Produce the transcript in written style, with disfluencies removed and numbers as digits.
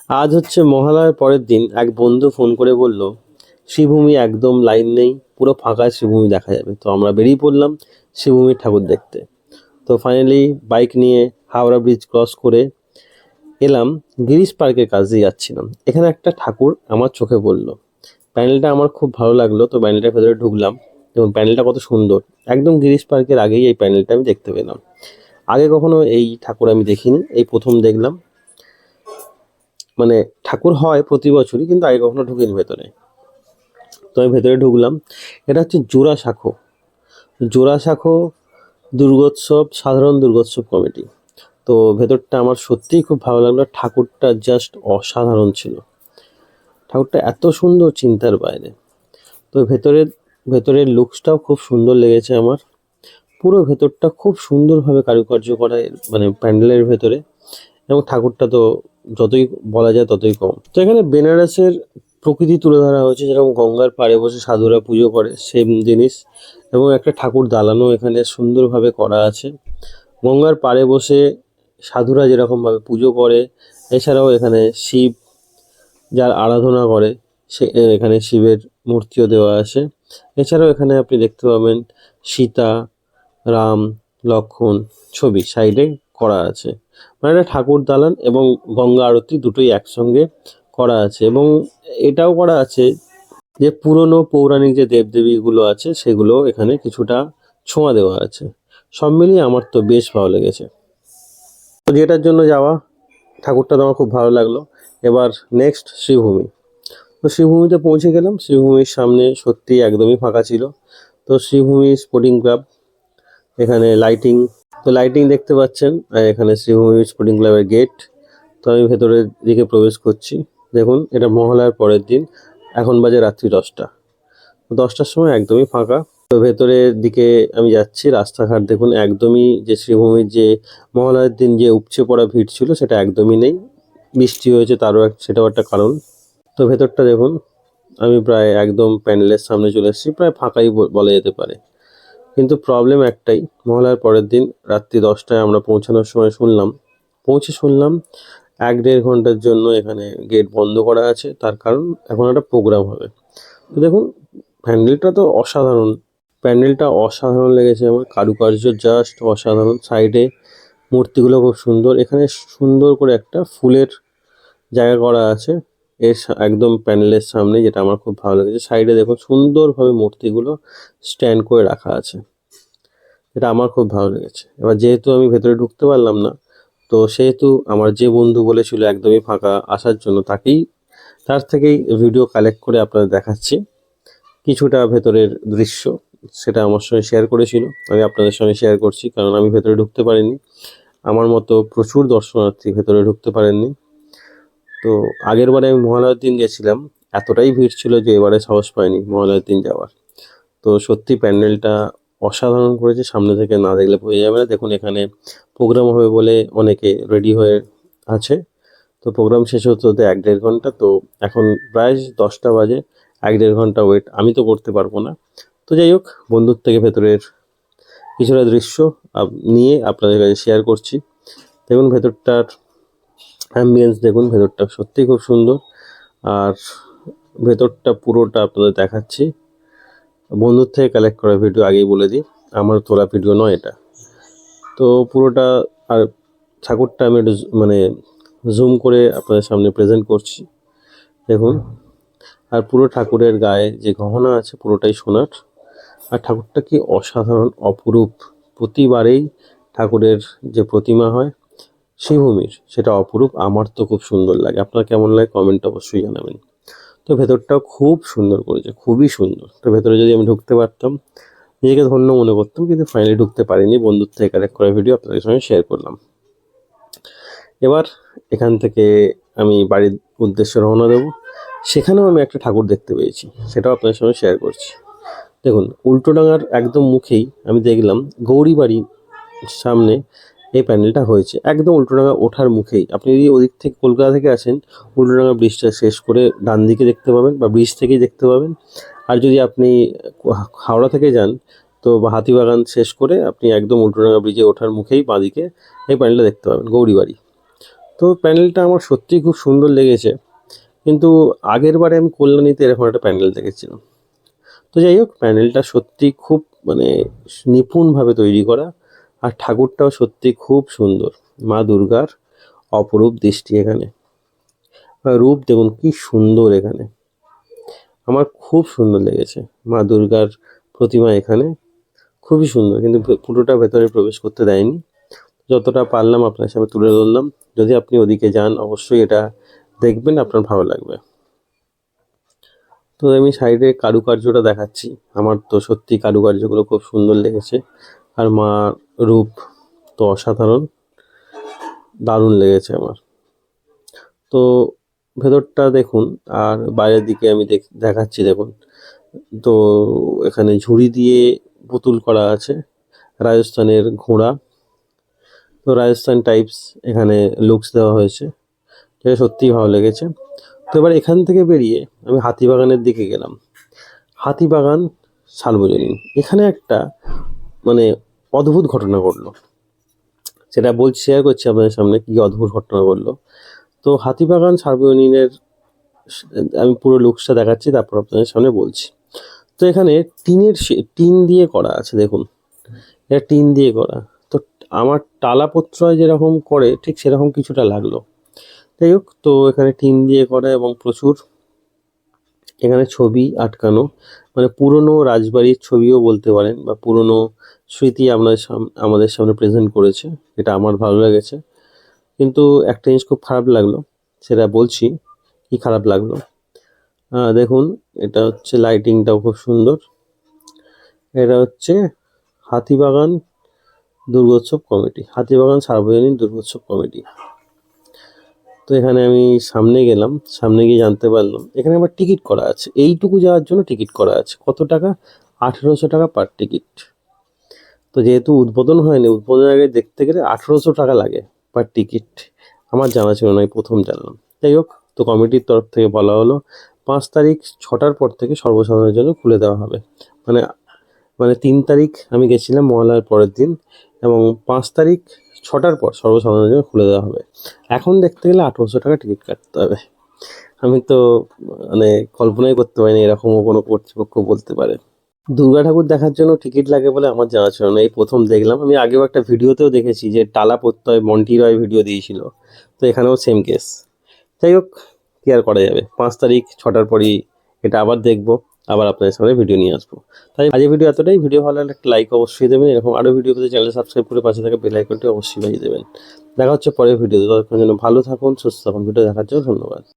আজ হচ্ছে মহালয়ার পরের দিন এক বন্ধু ফোন করে বলল শ্রীভূমি একদম লাইন নেই, পুরো ফাঁকা শ্রীভূমি দেখা যাবে। তো আমরা বেরিয়ে পড়লাম শ্রীভূমির ঠাকুর দেখতে। তো ফাইনালি বাইক নিয়ে হাওড়া ব্রিজ ক্রস করে এলাম গিরিশ পার্কের কাছ দিয়ে যাচ্ছিলাম। এখানে একটা ঠাকুর আমার চোখে পড়লো, প্যান্ডেলটা আমার খুব ভালো লাগলো। তো প্যান্ডেলটার ভেতরে ঢুকলাম এবং প্যান্ডেলটা কত সুন্দর, একদম গিরিশ পার্কের আগেই এই প্যান্ডেলটা আমি দেখতে পেলাম। আগে কখনো এই ঠাকুর আমি দেখিনি, এই প্রথম দেখলাম। মানে ঠাকুর হয় প্রতি বছরই, কিন্তু আগে কখনো ঢুকিনি ভেতরে। তো আমি ভেতরে ঢুকলাম। এটা হচ্ছে জোড়াসাঁকো জোড়াসাঁকো দুর্গোৎসব সাধারণ দুর্গোৎসব কমিটি। তো ভেতরটা আমার সত্যিই খুব ভালো লাগলো, ঠাকুরটা জাস্ট অসাধারণ ছিল। ঠাকুরটা এত সুন্দর, চিন্তার বাইরে। তো ভেতরের লুকসটাও খুব সুন্দর লেগেছে আমার। পুরো ভেতরটা খুব সুন্দরভাবে কারুকার্য করা, মানে প্যান্ডেলের ভেতরে। এবং ঠাকুরটা তো যতই বলা যায় ততই কম। তো এখানে বেনারসের প্রকৃতি তুলে ধরা হয়েছে, যেরকম গঙ্গার পাড়ে বসে সাধুরা পুজো করে সেম জিনিস। এবং একটা ঠাকুর দালানও এখানে সুন্দরভাবে করা আছে। গঙ্গার পাড়ে বসে সাধুরা যেরকমভাবে পুজো করে, এছাড়াও এখানে শিব যার আরাধনা করে সে এখানে শিবের মূর্তিও দেওয়া আছে। এছাড়াও এখানে আপনি দেখতে পাবেন সীতা, রাম, লক্ষ্মণ ছবি সাইডে করা আছে। মানে একটা ঠাকুর দালান এবং গঙ্গা আরতি দুটোই একসঙ্গে করা আছে। এবং এটাও করা আছে যে পুরনো পৌরাণিক যে দেবদেবীগুলো আছে সেগুলো এখানে কিছুটা ছোঁয়া দেওয়া আছে। সব মিলিয়ে আমার তো বেশ ভালো লেগেছে। তো যেটার জন্য যাওয়া, ঠাকুরটা তো আমার খুব ভালো লাগলো। এবার নেক্সট শ্রীভূমি। তো শ্রীভূমিতে পৌঁছে গেলাম। শ্রীভূমির সামনে সত্যি একদমই ফাঁকা ছিল। তো শ্রীভূমি স্পোর্টিং ক্লাব, এখানে লাইটিং দেখতে পাচ্ছেন। আর এখানে শ্রীভূমি স্পোর্টিং ক্লাবের গেট। তো আমি ভেতরের দিকে প্রবেশ করছি। দেখুন, এটা মহালয়ার পরের দিন, এখন বাজে রাত্রি 10টা। 10টার সময় একদমই ফাঁকা। তো ভেতরের দিকে আমি যাচ্ছি, রাস্তাঘাট দেখুন একদমই, যে শ্রীভূমির যে মহালয়ার দিন যে উপচে পড়া ভিড় ছিল সেটা একদমই নেই। বৃষ্টি হয়েছে তারও সেটাও একটা কারণ। তো ভেতরটা দেখুন, আমি প্রায় একদম প্যান্ডেলের সামনে চলে এসেছি, প্রায় ফাঁকাই বলা যেতে পারে। কিন্তু প্রবলেম একটাই, মহালয়ার পরের দিন রাত্রি 10টায় আমরা পৌঁছানোর সময় শুনলাম 1-1.5 ঘন্টার জন্য এখানে গেট বন্ধ করা আছে। তার কারণ এখন একটা প্রোগ্রাম হবে। তো দেখুন, প্যান্ডেলটা অসাধারণ লেগেছে আমার, কারুকার্য জাস্ট অসাধারণ। সাইডে মূর্তিগুলো খুব সুন্দর। এখানে সুন্দর করে একটা ফুলের জায়গা করা আছে একদম প্যান্ডেলের সামনে, যেটা আমার খুব ভালো লেগেছে। সাইডে দেখুন সুন্দরভাবে মূর্তিগুলো স্ট্যান্ড করে রাখা আছে, এটা আমার খুব ভালো লেগেছে। এবার যেহেতু আমি ভেতরে ঢুকতে পারলাম না, তো সেহেতু আমার যে বন্ধু বলেছিল একদমই ফাঁকা আসার জন্য, তার থেকেই ভিডিও কালেক্ট করে আপনাদের দেখাচ্ছি কিছুটা ভেতরের দৃশ্য। সেটা আমার সঙ্গে শেয়ার করেছিল, আমি আপনাদের সঙ্গে শেয়ার করছি, কারণ আমি ভেতরে ঢুকতে পারিনি। আমার মতো প্রচুর দর্শনার্থী ভেতরে ঢুকতে পারেননি। তো আগের বারে আমি মহালয়ার দিন গেছিলাম, এতটাই ভিড় ছিল যে এবারে সাহস পাইনি মহালয়ার দিন যাওয়ার। তো সত্যি প্যান্ডেলটা অসাধারণ করেছে, সামনে থেকে না দেখলে বোঝা যাবে না। দেখুন, এখানে প্রোগ্রাম হবে বলে অনেকে রেডি হয়ে আছে। তো প্রোগ্রাম শেষ হতে হতে 1-1.5 ঘন্টা। তো এখন প্রায় 10টা বাজে, 1-1.5 ঘন্টা ওয়েট আমি তো করতে পারবো না। তো যাই হোক, বন্ধুর থেকে ভেতরের কিছুটা দৃশ্য নিয়ে আপনাদের কাছে শেয়ার করছি। দেখুন ভেতরটার অ্যাম্বিয়েন্স, দেখুন ভেতরটা সত্যিই খুব সুন্দর। আর ভেতরটা পুরোটা আপনাদের দেখাচ্ছি, বন্ধুর থেকে কালেক্ট করা ভিডিও, আগেই বলে দিই, আমার তোলা ভিডিও নয় এটা। তো পুরোটা, আর ঠাকুরটা আমি একটু মানে জুম করে আপনাদের সামনে প্রেজেন্ট করছি, দেখুন। আর পুরো ঠাকুরের গায়ে যে গহনা আছে পুরোটাই সোনার। আর ঠাকুরটা কি অসাধারণ, অপরূপ। প্রতিবারেই ঠাকুরের যে প্রতিমা হয় শ্রীভূমির, সেটা অপরূপ। আমার তো খুব সুন্দর লাগে, আপনার কেমন লাগে কমেন্ট অবশ্যই জানাবেন। তো ভেতরটাও খুব সুন্দর করেছে, খুবই সুন্দর। তো ভেতরে যদি আমি ঢুকতে পারতাম নিজেকে ধন্য মনে করতাম, কিন্তু ফাইনালি ঢুকতে পারিনি। বন্ধুর থেকে কালেক্ট করা ভিডিও আপনাদের সঙ্গে শেয়ার করলাম। এবার এখান থেকে আমি বাড়ির উদ্দেশ্যে রওনা দেবো। সেখানেও আমি একটা ঠাকুর দেখতে পেয়েছি, সেটাও আপনাদের সঙ্গে শেয়ার করছি। দেখুন, উল্টোডাঙার একদম মুখেই আমি দেখলাম গৌরীবাড়ির সামনে এই প্যান্ডেলটা হয়েছে, একদম উল্টোডাঙা ওঠার মুখেই। আপনি যদি ওদিক থেকে কলকাতা থেকে আসেন, উল্টোডাঙা ব্রিজটা শেষ করে ডান দিকে দেখতে পাবেন, বা ব্রিজ থেকেই দেখতে পাবেন। আর যদি আপনি হাওড়া থেকে যান, তো বা হাতিবাগান শেষ করে আপনি একদম উল্টোডাঙা ব্রিজে ওঠার মুখেই বাঁদিকে এই প্যান্ডেলটা দেখতে পাবেন, গৌরীবাড়ি। তো প্যান্ডেলটা আমার সত্যিই খুব সুন্দর লেগেছে, কিন্তু আগের বারে আমি কল্যাণীতে এরকম একটা প্যান্ডেল দেখেছিলাম। তো যাই হোক, প্যান্ডেলটা সত্যি খুব মানে নিপুণভাবে তৈরি করা, আর ঠাকুরটাও সত্যি খুব সুন্দর। মা দুর্গার অপরূপ দৃষ্টি এখানে, আর রূপ দেখুন কি সুন্দর এখানে, আমার খুব সুন্দর লেগেছে। মা দুর্গার প্রতিমা এখানে খুবই সুন্দর, কিন্তু পুরোটা ভেতরে প্রবেশ করতে দেয়নি। যতটা পারলাম আপনার সামনে তুলে ধরলাম। যদি আপনি ওদিকে যান অবশ্যই এটা দেখবেন, আপনার ভালো লাগবে। তো আমি সাইডে কারুকার্যটা দেখাচ্ছি। আমার তো সত্যি কারুকার্যগুলো খুব সুন্দর লেগেছে, আর মার রূপ তো অসাধারণ, দারুণ লেগেছে আমার। তো ভেতরটা দেখুন, আর বাইরের দিকে আমি দেখাচ্ছি দেখুন। তো এখানে ঝুড়ি দিয়ে পুতুল করা আছে, রাজস্থানের ঘোড়া। তো রাজস্থান টাইপস এখানে লুকস দেওয়া হয়েছে, যেটা সত্যিই ভালো লেগেছে। তো এবার এখান থেকে বেরিয়ে আমি হাতিবাগানের দিকে গেলাম। হাতিবাগান সার্বজনীন, এখানে একটা মানে অদ্ভুত ঘটনা ঘটলো, সেটা শেয়ার করছি আপনাদের সামনে। কি অদ্ভুত ঘটনা ঘটলো, তো হাতিবাগান সার্বজনীনের আমি পুরো লুকসটা দেখাচ্ছি, তারপর আপনাদের সামনে বলছি। তো এখানে টিন দিয়ে করা আছে দেখুন, এটা টিন দিয়ে করা। তো আমার টালাপত্রয় যেরকম করে ঠিক সেরকম কিছুটা লাগলো। যাই হোক, তো এখানে টিন দিয়ে করা এবং প্রচুর এখানে ছবি আটকানো, মানে পুরনো রাজবাড়ির ছবিও বলতে পারেন, বা পুরনো স্মৃতি আমাদের সামনে প্রেজেন্ট করেছে। এটা আমার ভালো লেগেছে, কিন্তু একটা জিনিস খুব খারাপ লাগলো, সেটা বলছি কি খারাপ লাগলো। দেখুন, এটা হচ্ছে লাইটিংটাও খুব সুন্দর। এটা হচ্ছে হাতিবাগান দুর্গোৎসব কমিটি, হাতিবাগান সার্বজনীন দুর্গোৎসব কমিটি। তো এখানে আমি সামনে গেলাম, সামনে গিয়ে জানতে পারলাম এখানে আবার টিকিট করা আছে। এইটুকু যাওয়ার জন্য টিকিট করা আছে। কত টাকা? 1800 টাকা পার টিকিট। তো যেহেতু উদ্বোধন হয়নি, উদ্বোধনের আগে দেখতে গেলে 1800 টাকা লাগে পার টিকিট। আমার জানা ছিল না, এই প্রথম জানলাম। যাই হোক, তো কমিটির তরফ থেকে বলা হলো 5 তারিখ 6টার পর থেকে সর্বসাধারণের জন্য খুলে দেওয়া হবে। মানে মানে 3 তারিখ আমি গেছিলাম মহালয়ার পরের দিন, এবং 5 তারিখ 6টার পর সর্বসাধারণের জন্য খুলে দেওয়া হবে। এখন দেখতে গেলে 1800 টাকা টিকিট কাটতে হবে। আমি তো মানে কল্পনাই করতে পারিনি এরকমও কোনো কর্তৃপক্ষ বলতে পারে। দুর্গা ঠাকুর দেখার জন্য টিকিট লাগে বলে আমার জানা ছিল না, এই প্রথম দেখলাম। আমি আগেও একটা ভিডিওতেও দেখেছি যে টালা প্রত্যয় মন্টি রয় ভিডিও দিয়েছিল, তো এখানেও সেম কেস। যাই হোক, কি আর করা যাবে, 5 তারিখ 6টার পরই এটা আবার দেখবো, আবার আপনাদের সামনে ভিডিও নিয়ে আসবো। তাই আজকের ভিডিও এতটাই। ভিডিও ভালো লাগলে একটা লাইক অবশ্যই দেবেন, এরকম আরও ভিডিও পেতে চ্যানেল সাবস্ক্রাইব করে পাশে থাকা বেল আইকনটি অবশ্যই বাজিয়ে দেবেন। দেখা হচ্ছে পরের ভিডিওতে, ততক্ষণ যেন ভালো থাকুন, সুস্থ থাকুন। ভিডিও দেখার জন্য ধন্যবাদ।